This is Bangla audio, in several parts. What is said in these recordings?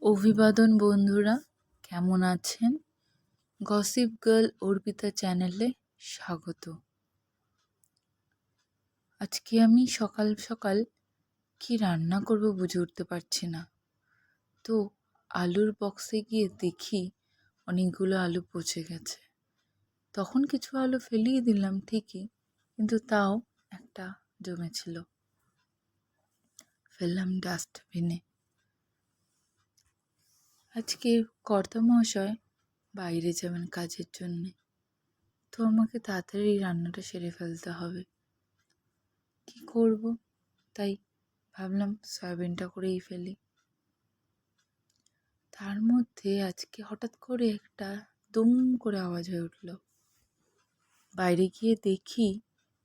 অভিবাদন বন্ধুরা, কেমন আছেন? গসিপ গার্ল অর্পিতা চ্যানেলে স্বাগত। আজকে আমি সকাল সকাল কি রান্না করব বুঝে উঠতে পারছি না। তো আলুর বক্সে গিয়ে দেখি অনেকগুলো আলু পচে গেছে। তখন কিছু আলু ফেলিয়ে দিলাম ঠিকই, কিন্তু তাও একটা জমেছিল, ফেললাম ডাস্টবিনে। আজকে কর্তামশাই বাইরে যাবেন কাজের জন্যে, তো আমাকে তাড়াতাড়ি রান্নাটা সেরে ফেলতে হবে। কি করব, তাই ভাবলাম সয়াবিনটা করেই ফেলি। তার মধ্যে আজকে হঠাৎ করে একটা দুম করে আওয়াজ হয়ে উঠল। বাইরে গিয়ে দেখি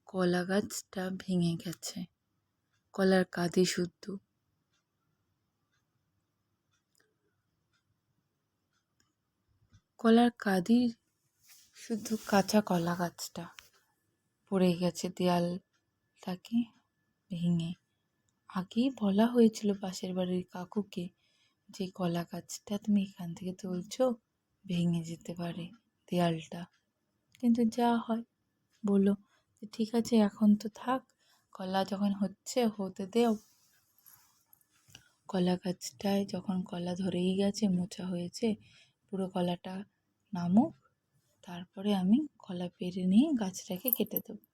কলা গাছটা ভেঙে গেছে, কলার কাঁদি শুদ্ধ। কলার কাঁদি শুধু কাঁচা কলা গাছটা পড়ে গেছে দেয়ালটাকে ভেঙে। আগেই বলা হয়েছিল পাশের বাড়ির কাকুকে যে কলা গাছটা তুমি এখান থেকে তুলছো, ভেঙে যেতে পারে দেয়ালটা। কিন্তু যা হয়, বললো যে ঠিক আছে এখন তো থাক, কলা যখন হচ্ছে হতে দেও। কলা গাছটায় যখন কলা ধরেই গেছে, মোচা হয়েছে, পুরো কলাটা নামুক, তারপরে আমি কলা পেরে নিয়ে গাছটাকে কেটে দেবো।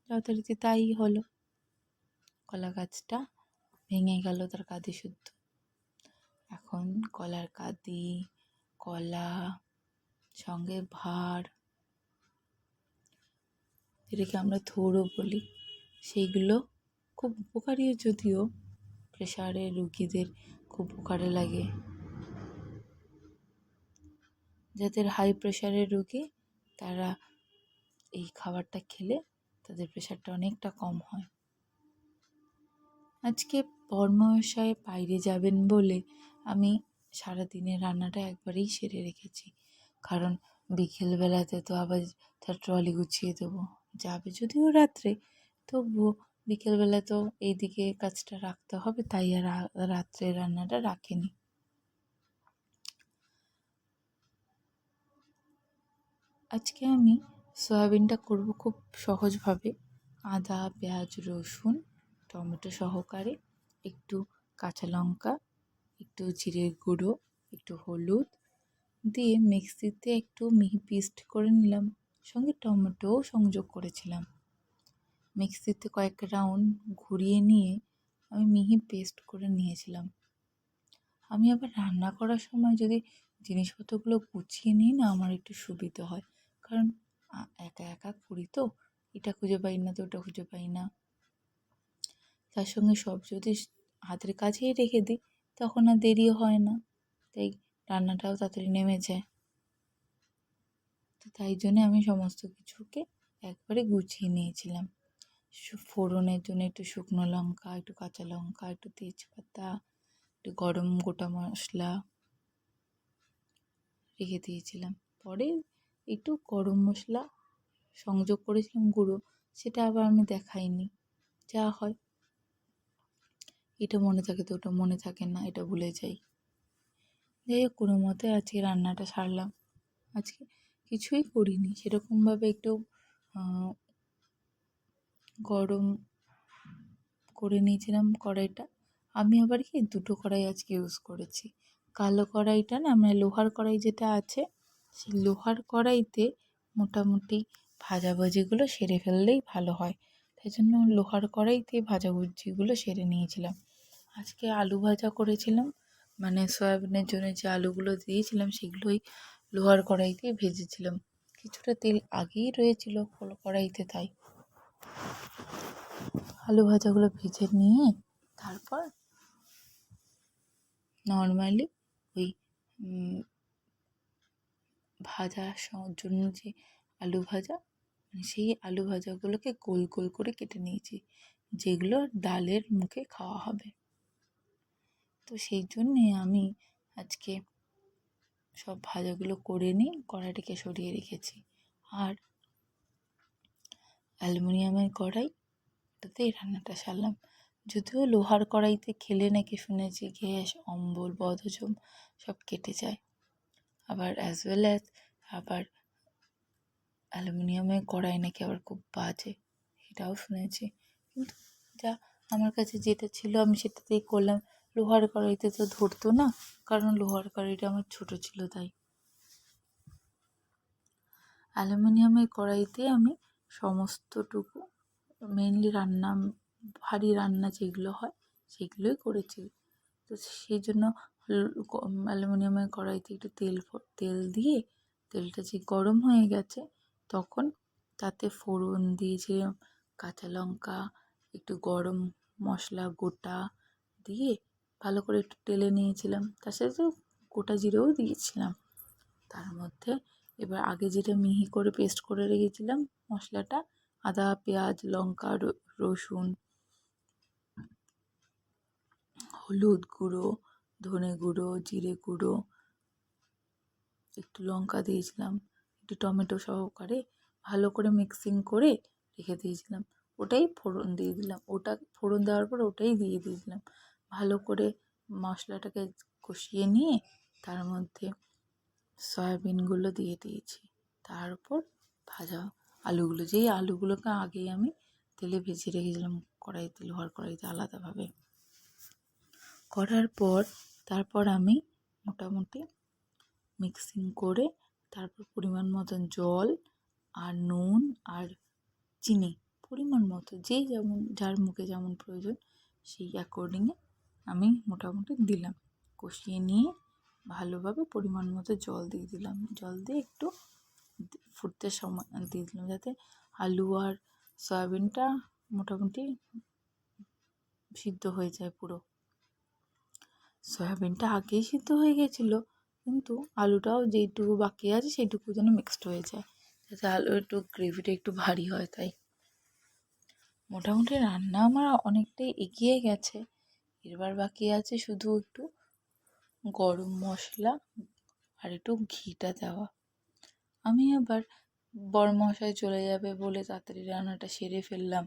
যথারীতি তাই হলো। কলা গাছটা ভেঙে গেল তার কাঁদি শুদ্ধ। এখন কলার কাঁদি, কলা, সঙ্গে ভাঁড়, যেটাকে আমরা থোড়ও বলি, সেইগুলো খুব উপকারী, যদিও প্রেশারের রুগীদের খুব উপকারে লাগে। যাদের হাই প্রেশারের রুগী, তারা এই খাবারটা খেলে তাদের প্রেশারটা অনেকটা কম হয়। আজকে বর্মশাই বাইরে যাবেন বলে আমি সারাদিনের রান্নাটা একবারেই সেরে রেখেছি, কারণ বিকেলবেলাতে তো আবার তার ট্রলি গুছিয়ে দেবো। যাবে যদিও রাত্রে, তবুও বিকেলবেলা তো এইদিকে কাজটা রাখতে হবে, তাই আর রাত্রে রান্নাটা রাখিনি। আজকে আমি সয়াবিনটা করব খুব সহজভাবে। আদা, পেঁয়াজ, রসুন, টমেটো সহকারে, একটু কাঁচা লঙ্কা, একটু জিরের গুঁড়ো, একটু হলুদ দিয়ে মিক্সিতে একটু মিহি পেস্ট করে নিলাম। সঙ্গে টমেটোও সংযোগ করেছিলাম। মিক্সিতে কয়েক রাউন্ড ঘুরিয়ে নিয়ে আমি মিহি পেস্ট করে নিয়েছিলাম। আমি আবার রান্না করার সময় যদি জিনিসপত্রগুলো গুছিয়ে নিই না, আমার একটু সুবিধে হয়, কারণ একা একা করি তো, এটা খুঁজে পাই না তো ওটা খুঁজে পাই না। তার সঙ্গে সব যদি হাতের কাছেই রেখে দিই, তখন আর দেরিও হয় না, তাই রান্নাটাও তাড়াতাড়ি নেমে যায়। তো তাই জন্যে আমি সমস্ত কিছুকে একবারে গুছিয়ে নিয়েছিলাম। ফোড়নের জন্য একটু শুকনো লঙ্কা, একটু কাঁচা লঙ্কা, একটু তেজপাতা, একটু গরম গোটা মশলা রেখে দিয়েছিলাম। পরে একটু গরম মশলা সংযোগ করেছিলাম গুঁড়ো, সেটা আবার আমি দেখাইনি। যা হয়, এটা মনে থাকে তো ওটা মনে থাকে না, এটা ভুলে যাই। যাই হোক, কোনো মতে আজকে রান্নাটা সারলাম। আজকে কিছুই করিনি সেরকমভাবে, একটু গরম করে নিয়েছিলাম কড়াইটা। আমি আবার কি দুটো কড়াই আজকে ইউজ করেছি। কালো কড়াইটা না, মানে লোহার কড়াই যেটা আছে, সেই লোহার কড়াইতে মোটামুটি ভাজাভুজিগুলো সেরে ফেললেই ভালো হয়, তাই জন্য লোহার কড়াইতে ভাজাভুজিগুলো সেরে নিয়েছিলাম। আজকে আলু ভাজা করেছিলাম, মানে সয়াবিনের জন্য যে আলুগুলো দিয়েছিলাম সেগুলোই লোহার কড়াইতেই ভেজেছিলাম। কিছুটা তেল আগেই রয়েছিল কড়াইতে, তাই আলু ভাজাগুলো ভেজে নিয়ে তারপর নর্মালি ওই ভাজার জন্য যে আলু ভাজা, সেই আলু ভাজাগুলোকে গোল গোল করে কেটে নিয়েছি, যেগুলো ডালের মুখে খাওয়া হবে। তো সেই জন্যে আমি আজকে সব ভাজাগুলো করে নিয়ে কড়াইটাকে সরিয়ে রেখেছি। আর অ্যালুমিনিয়ামের কড়াই, ওটাতেই রান্নাটা সারলাম। যদিও লোহার কড়াইতে খেলে নাকি শুনেছি গ্যাস, অম্বল, বদহজম সব কেটে যায়। আবার আবার অ্যালুমিনিয়ামের কড়াই নাকি আবার খুব বাজে, এটাও শুনেছি। কিন্তু যা আমার কাছে যেটা ছিল আমি সেটাতেই করলাম। লোহার কড়াইতে তো ধরতো না, কারণ লোহার কড়াইটা আমার ছোট ছিল তাই। অ্যালুমিনিয়ামের কড়াইতে আমি সমস্তটুকু মেনলি ভারী রান্না যেগুলো হয় সেগুলোই করেছি। তো সেই জন্য অ্যালুমিনিয়ামের কড়াইতে একটু তেল দিয়ে তেলটা যে গরম হয়ে গেছে তখন তাতে ফোড়ন দিয়েছিলাম, কাঁচা লঙ্কা, একটু গরম মশলা গোটা দিয়ে ভালো করে একটু টেলে নিয়েছিলাম। তার সাথে গোটা জিরেও দিয়েছিলাম। তার মধ্যে এবার আগে যেটা মিহি করে পেস্ট করে রেখেছিলাম মশলাটা, আদা, পেঁয়াজ, লঙ্কা, রসুন, হলুদ গুঁড়ো, ধনে গুঁড়ো, জিরে গুঁড়ো, একটু লঙ্কা দিয়েছিলাম, একটু টমেটো সহকারে ভালো করে মিক্সিং করে রেখে দিয়েছিলাম। ওটাই ফোড়ন দিয়ে দিলাম। ওটা ফোড়ন দেওয়ার পর ওটাই দিয়ে দিয়েছিলাম। ভালো করে মশলাটাকে কষিয়ে নিয়ে তার মধ্যে সয়াবিনগুলো দিয়ে দিয়েছি। তারপর ভাজা আলুগুলো, যেই আলুগুলোকে আগেই আমি তেলে ভেজে রেখেছিলাম কড়াইতে, লোহার কড়াইতে আলাদাভাবে করার পর তারপর আমি মোটামুটি মিক্সিং করে তারপর পরিমাণ মতন জল আর নুন আর চিনি পরিমাণ মতো, যার মুখে যেমন প্রয়োজন সেই অ্যাকর্ডিংয়ে আমি মোটামুটি দিলাম। কষিয়ে নিয়ে ভালোভাবে পরিমাণ মতো জল দিয়ে দিলাম। জল দিয়ে একটু ফুটতে সময় দিয়ে দিলাম যাতে আলু আর সয়াবিনটা মোটামুটি সিদ্ধ হয়ে যায় পুরো। সয়াবিনটা আগেই সিদ্ধ হয়ে গেছিলো, কিন্তু আলুটাও যেইটুকু বাকি আছে সেইটুকু যেন মিক্সড হয়ে যায়, যাতে আলু একটু গ্রেভিটা একটু ভারী হয়। তাই মোটামুটি রান্না আমার অনেকটাই এগিয়ে গেছে। এবার বাকি আছে শুধু একটু গরম মশলা আর একটু ঘিটা দেওয়া। আমি আবার বরমশাই চলে যাবে বলে তাড়াতাড়ি রান্নাটা সেরে ফেললাম।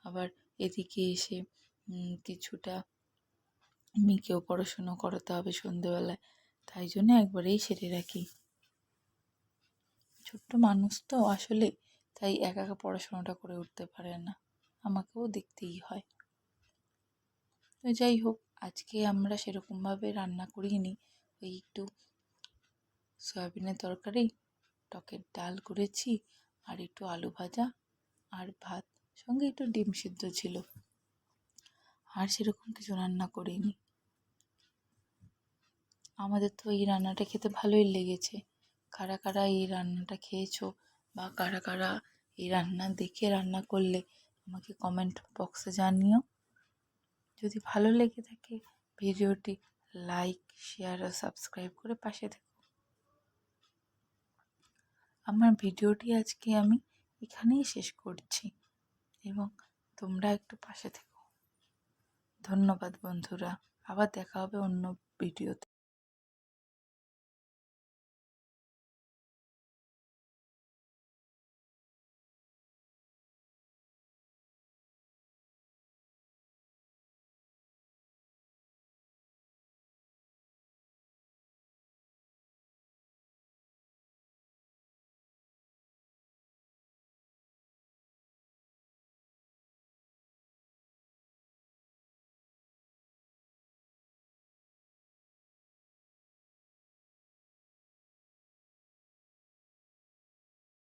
আবার এদিকে এসে কিছুটা মেয়েকেও পড়াশুনো করাতে হবে সন্ধেবেলায়, তাই জন্য একবারেই সেরে রাখি। ছোট্ট মানুষ তো আসলে, তাই একা একা পড়াশোনাটা করে উঠতে পারে না, আমাকেও দেখতেই হয়। তো যাই হোক, আজকে আমরা সেরকমভাবে রান্না করিনি, ওই একটু সয়াবিনের তরকারি, টকের ডাল করেছি আর একটু আলু ভাজা আর ভাত, সঙ্গে একটু ডিম সিদ্ধ ছিল, আর সেরকম কিছু রান্না করিনি। আমাদের তো এই রান্নাটা খেতে ভালোই লেগেছে। কারা কারা এই রান্নাটা খেয়েছো বা কারা কারা এই রান্না দেখে রান্না করলে আমাকে কমেন্ট বক্সে জানিও। যদি ভালো লেগে থাকে ভিডিওটি লাইক, শেয়ার ও সাবস্ক্রাইব করে পাশে থেকো। আমার ভিডিওটি আজকে আমি এখানেই শেষ করছি এবং তোমরা একটু পাশে থেকো। ধন্যবাদ বন্ধুরা, আবার দেখা হবে অন্য ভিডিওতে।